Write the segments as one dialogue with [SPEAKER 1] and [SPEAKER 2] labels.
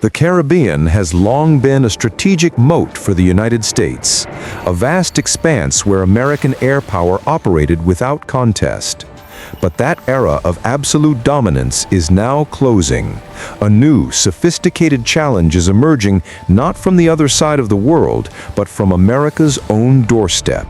[SPEAKER 1] The Caribbean has long been a strategic moat for the United States, a vast expanse where American air power operated without contest. But that era of absolute dominance is now closing. A new, sophisticated challenge is emerging not from the other side of the world, but from America's own doorstep.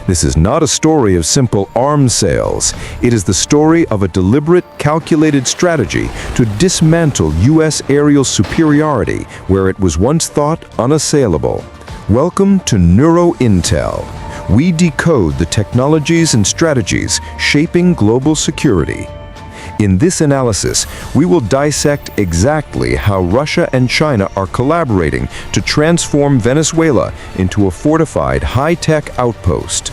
[SPEAKER 1] This is not a story of simple arms sales. It is the story of a deliberate, calculated strategy to dismantle U.S. aerial superiority where it was once thought unassailable. Welcome to NeuroInTEL. We decode the technologies and strategies shaping global security. In this analysis, we will dissect exactly how Russia and China are collaborating to transform Venezuela into a fortified high-tech outpost.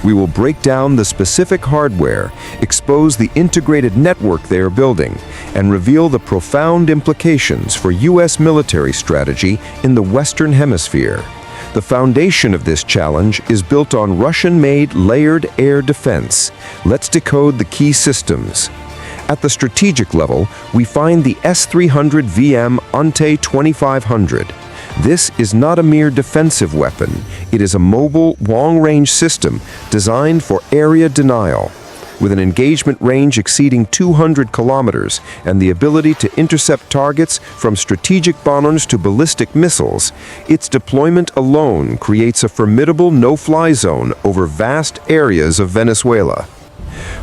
[SPEAKER 1] We will break down the specific hardware, expose the integrated network they are building, and reveal the profound implications for U.S. military strategy in the Western Hemisphere. The foundation of this challenge is built on Russian-made layered air defense. Let's decode the key systems. At the strategic level, we find the S-300 VM Ante 2500. This is not a mere defensive weapon. It is a mobile, long-range system designed for area denial. With an engagement range exceeding 200 kilometers and the ability to intercept targets from strategic bombers to ballistic missiles, its deployment alone creates a formidable no-fly zone over vast areas of Venezuela.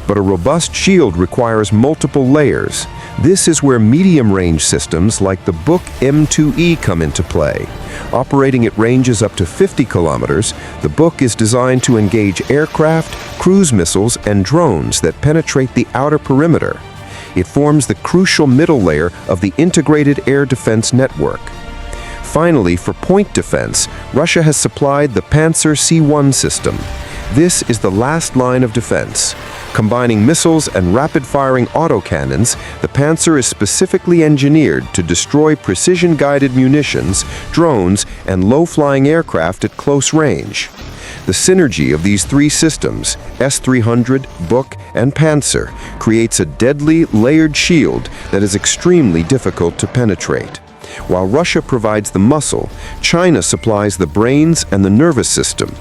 [SPEAKER 1] But a robust shield requires multiple layers. This is where medium-range systems like the Book M2E come into play. Operating at ranges up to 50 kilometers, the Book is designed to engage aircraft, cruise missiles, and drones that penetrate the outer perimeter. It forms the crucial middle layer of the integrated air defense network. Finally, for point defense, Russia has supplied the Panzer C-1 system. This is the last line of defense. Combining missiles and rapid-firing autocannons, the Panzer is specifically engineered to destroy precision-guided munitions, drones, and low-flying aircraft at close range. The synergy of these three systems, S-300, Book, and Panzer, creates a deadly, layered shield that is extremely difficult to penetrate. While Russia provides the muscle, China supplies the brains and the nervous system.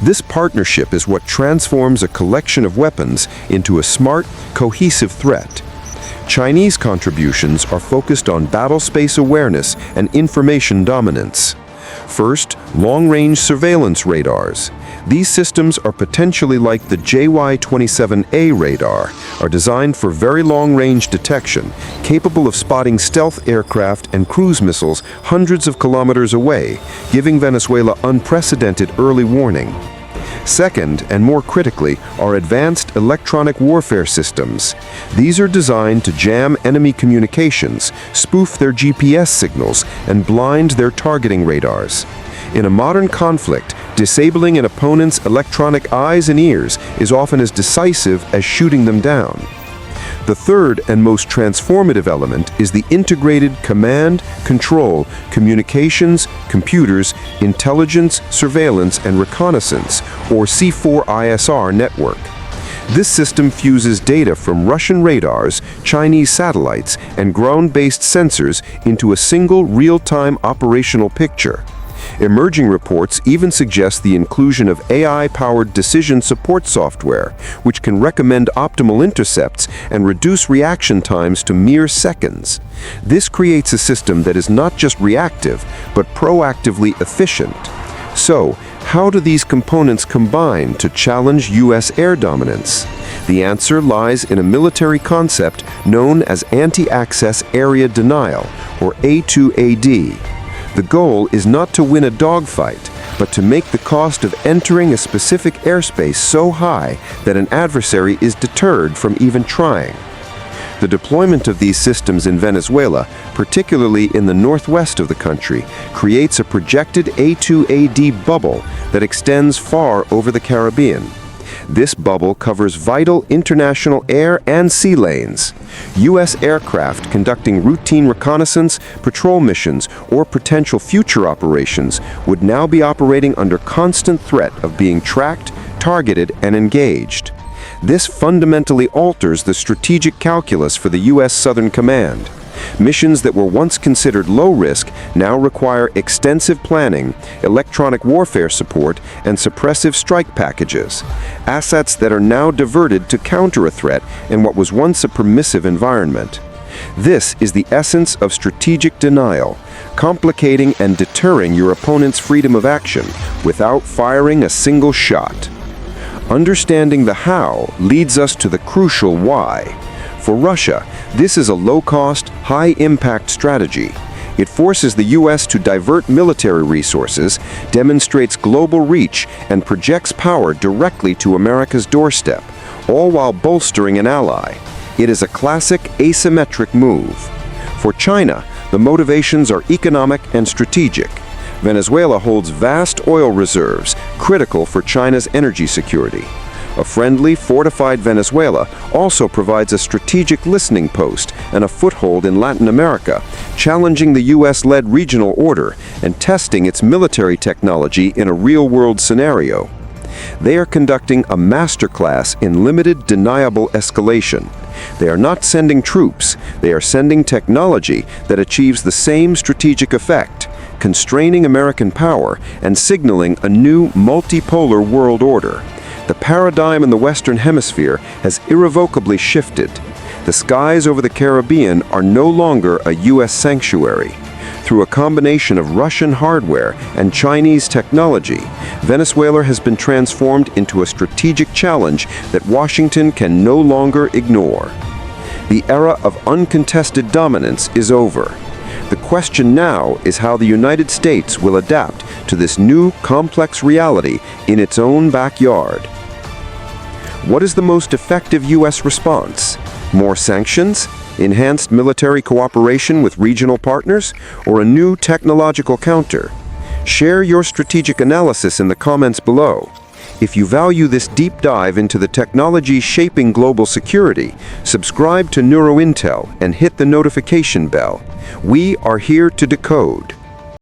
[SPEAKER 1] This partnership is what transforms a collection of weapons into a smart, cohesive threat. Chinese contributions are focused on battle space awareness and information dominance. First, long-range surveillance radars. These systems are potentially like the JY-27A radar, are designed for very long-range detection, capable of spotting stealth aircraft and cruise missiles hundreds of kilometers away, giving Venezuela unprecedented early warning. Second, and more critically, are advanced electronic warfare systems. These are designed to jam enemy communications, spoof their GPS signals, and blind their targeting radars. In a modern conflict, disabling an opponent's electronic eyes and ears is often as decisive as shooting them down. The third and most transformative element is the integrated command, control, communications, computers, intelligence, surveillance, and reconnaissance, or C4ISR network. This system fuses data from Russian radars, Chinese satellites, and ground-based sensors into a single real-time operational picture. Emerging reports even suggest the inclusion of AI-powered decision support software, which can recommend optimal intercepts and reduce reaction times to mere seconds. This creates a system that is not just reactive, but proactively efficient. So, how do these components combine to challenge U.S. air dominance? The answer lies in a military concept known as anti-access area denial, or A2AD. The goal is not to win a dogfight, but to make the cost of entering a specific airspace so high that an adversary is deterred from even trying. The deployment of these systems in Venezuela, particularly in the northwest of the country, creates a projected A2AD bubble that extends far over the Caribbean. This bubble covers vital international air and sea lanes. U.S. aircraft conducting routine reconnaissance, patrol missions, or potential future operations would now be operating under constant threat of being tracked, targeted, and engaged. This fundamentally alters the strategic calculus for the U.S. Southern Command.
[SPEAKER 2] Missions that were once considered low risk now require extensive planning, electronic warfare support, and suppressive strike packages, assets that are now diverted to counter a threat in what was once a permissive environment. This is the essence of strategic denial, complicating and deterring your opponent's freedom of action without firing a single shot. Understanding the how leads us to the crucial why. For Russia, this is a low-cost, high-impact strategy. It forces the U.S. to divert military resources, demonstrates global reach, and projects power directly to America's doorstep, all while bolstering an ally. It is a classic asymmetric move. For China, the motivations are economic and strategic. Venezuela holds vast oil reserves, critical for China's energy security. A friendly, fortified Venezuela also provides a strategic listening post and a foothold in Latin America, challenging the U.S.-led regional order and testing its military technology in a real-world scenario. They are conducting a masterclass in limited, deniable escalation. They are not sending troops, they are sending technology that achieves the same strategic effect, constraining American power and signaling a new multipolar world order. The paradigm in the Western Hemisphere has irrevocably shifted. The skies over the Caribbean are no longer a U.S. sanctuary. Through a combination of Russian hardware and Chinese technology, Venezuela has been transformed into a strategic challenge that Washington can no longer ignore. The era of uncontested dominance is over. The question now is how the United States will adapt to this new, complex reality in its own backyard. What is the most effective U.S. response? More sanctions? Enhanced military cooperation with regional partners? Or a new technological counter? Share your strategic analysis in the comments below. If you value this deep dive into the technology shaping global security, subscribe to NeuroInTEL and hit the notification bell. We are here to decode.